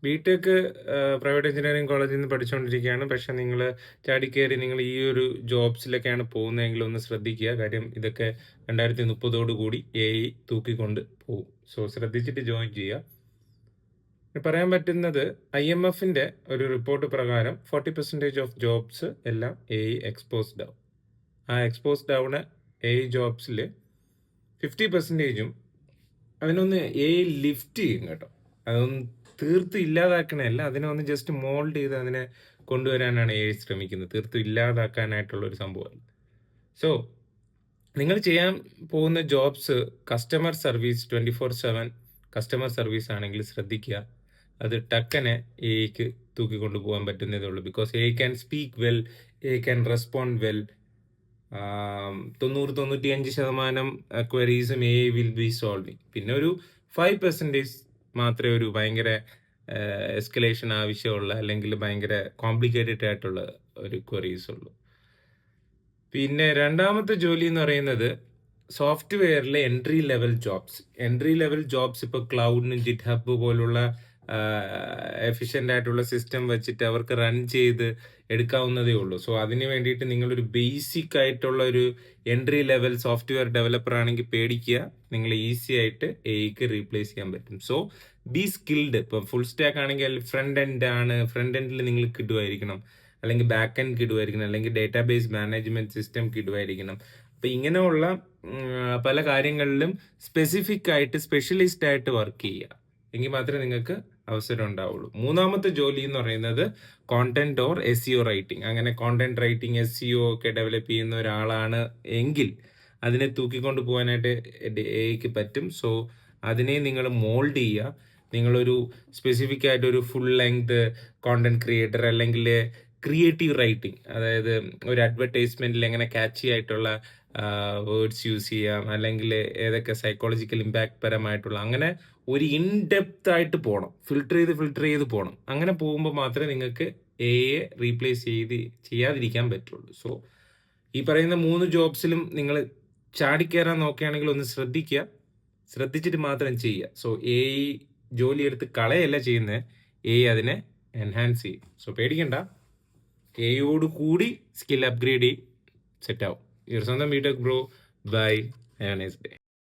BTech private engineering കോളേജിൽ നിന്ന് പഠിച്ചുകൊണ്ടിരിക്കുകയാണ്. പക്ഷെ നിങ്ങൾ ചാടിക്കയറി നിങ്ങൾ ഈ ഒരു ജോബ്സിലൊക്കെയാണ് പോകുന്നതെങ്കിൽ ഒന്ന് ശ്രദ്ധിക്കുക. കാര്യം ഇതൊക്കെ 2030 കൂടി AI തൂക്കിക്കൊണ്ട് പോകും. സോ ശ്രദ്ധിച്ചിട്ട് ജോയിൻ ചെയ്യുക. പറയാൻ പറ്റുന്നത് IMFന്റെ ഒരു റിപ്പോർട്ട് പ്രകാരം 40% ഓഫ് ജോബ്സ് എല്ലാം AI എക്സ്പോസ്ഡ് ആവും. ആ എക്സ്പോസ്ഡ് ആവുന്ന AI ജോബ്സിൽ 50%ഉം അതിനൊന്ന് AI ലിഫ്റ്റ് ചെയ്യും കേട്ടോ. അതൊന്നും തീർത്തും ഇല്ലാതാക്കണമല്ല, അതിനെ ഒന്ന് ജസ്റ്റ് മോൾഡ് ചെയ്ത് അതിനെ കൊണ്ടുവരാനാണ് AI ശ്രമിക്കുന്നത്. തീർത്തും ഇല്ലാതാക്കാനായിട്ടുള്ള ഒരു സംഭവമല്ല. സോ നിങ്ങൾ ചെയ്യാൻ പോകുന്ന jobs customer service 24/7 customer service ആണെങ്കിൽ ശ്രദ്ധിക്കുക. അത് ടക്കനെ AI തൂക്കിക്കൊണ്ടു പോകാൻ പറ്റുന്നതേ ഉള്ളൂ. Because AI can speak well, AI can respond well. 90-95% ക്വരീസും AI will be solving. പിന്നെ ഒരു 5% മാത്രമേ ഒരു ഭയങ്കര എസ്കലേഷൻ ആവശ്യമുള്ള അല്ലെങ്കിൽ ഭയങ്കര കോംപ്ലിക്കേറ്റഡ് ആയിട്ടുള്ള ഒരു ക്വരീസ് ഉള്ളൂ. പിന്നെ രണ്ടാമത്തെ ജോലി എന്ന് പറയുന്നത് സോഫ്റ്റ്വെയറിലെ എൻട്രി ലെവൽ ജോബ്സ്. ഇപ്പോൾ ക്ലൗഡിനും ജിറ്റ്ഹബ് പോലുള്ള എഫിഷ്യൻ്റ് ആയിട്ടുള്ള സിസ്റ്റം വെച്ചിട്ട് അവർക്ക് റൺ ചെയ്ത് എടുക്കാവുന്നതേ ഉള്ളൂ. സോ അതിന് വേണ്ടിയിട്ട് നിങ്ങളൊരു ബേസിക് ആയിട്ടുള്ള ഒരു എൻട്രി ലെവൽ സോഫ്റ്റ്വെയർ ഡെവലപ്പർ ആണെങ്കിൽ പേടിക്കുക, നിങ്ങൾ ഈസി ആയിട്ട് AI റീപ്ലേസ് ചെയ്യാൻ പറ്റും. So B skilled. ഇപ്പം ഫുൾ സ്റ്റാക്ക് ആണെങ്കിൽ ഫ്രണ്ട് എൻഡിൽ നിങ്ങൾ കിടുവായിരിക്കണം, അല്ലെങ്കിൽ ബാക്ക് എൻഡ് കിടുവായിരിക്കണം, അല്ലെങ്കിൽ ഡേറ്റാബേസ് മാനേജ്മെന്റ് സിസ്റ്റം കിടുവായിരിക്കണം. അപ്പം ഇങ്ങനെയുള്ള പല കാര്യങ്ങളിലും സ്പെസിഫിക് ആയിട്ട് സ്പെഷ്യലിസ്റ്റ് ആയിട്ട് വർക്ക് ചെയ്യുക, എങ്കിൽ മാത്രമേ നിങ്ങൾക്ക് അവസരം ഉണ്ടാവുള്ളൂ. മൂന്നാമത്തെ ജോലി എന്ന് പറയുന്നത് കോണ്ടന്റ് ഓർ SEO റൈറ്റിംഗ്. അങ്ങനെ കോണ്ടന്റ് റൈറ്റിംഗ്, SEO ഒക്കെ ഡെവലപ്പ് ചെയ്യുന്ന ഒരാളാണ് എങ്കിൽ അതിനെ തൂക്കിക്കൊണ്ട് പോകാനായിട്ട് AI പറ്റും. സോ അതിനെ നിങ്ങൾ മോൾഡ് ചെയ്യുക. നിങ്ങളൊരു സ്പെസിഫിക് ആയിട്ട് ഒരു ഫുൾ ലെങ്ത് കോണ്ടന്റ് ക്രിയേറ്റർ, അല്ലെങ്കിൽ ക്രിയേറ്റീവ് റൈറ്റിംഗ്, അതായത് ഒരു അഡ്വർടൈസ്മെന്റിൽ എങ്ങനെ ക്യാച്ചി ആയിട്ടുള്ള വേർഡ്സ് യൂസ് ചെയ്യാം, അല്ലെങ്കിൽ ഏതൊക്കെ സൈക്കോളജിക്കൽ ഇമ്പാക്ട് പരമായിട്ടുള്ള, അങ്ങനെ ഒരു ഇൻഡെപ്ത് ആയിട്ട് പോകണം, ഫിൽട്ടർ ചെയ്ത് പോകണം. അങ്ങനെ പോകുമ്പോൾ മാത്രമേ നിങ്ങൾക്ക് AI റീപ്ലേസ് ചെയ്യാതിരിക്കാൻ പറ്റുള്ളൂ. സോ ഈ പറയുന്ന 3 ജോബ്സിലും നിങ്ങൾ ചാടിക്കയറാൻ നോക്കുകയാണെങ്കിൽ ഒന്ന് ശ്രദ്ധിച്ചിട്ട് മാത്രം ചെയ്യുക. സോ AI ജോലി എടുത്ത് കളയല്ല ചെയ്യുന്നത്, AI അതിനെ എൻഹാൻസ് ചെയ്യും. സോ പേടിക്കണ്ട, AI കൂടി സ്കിൽ അപ്ഗ്രേഡ് ചെയ്യും, സെറ്റ് ആവും. സ്വന്തം BTech bro. Bye, have a nice day.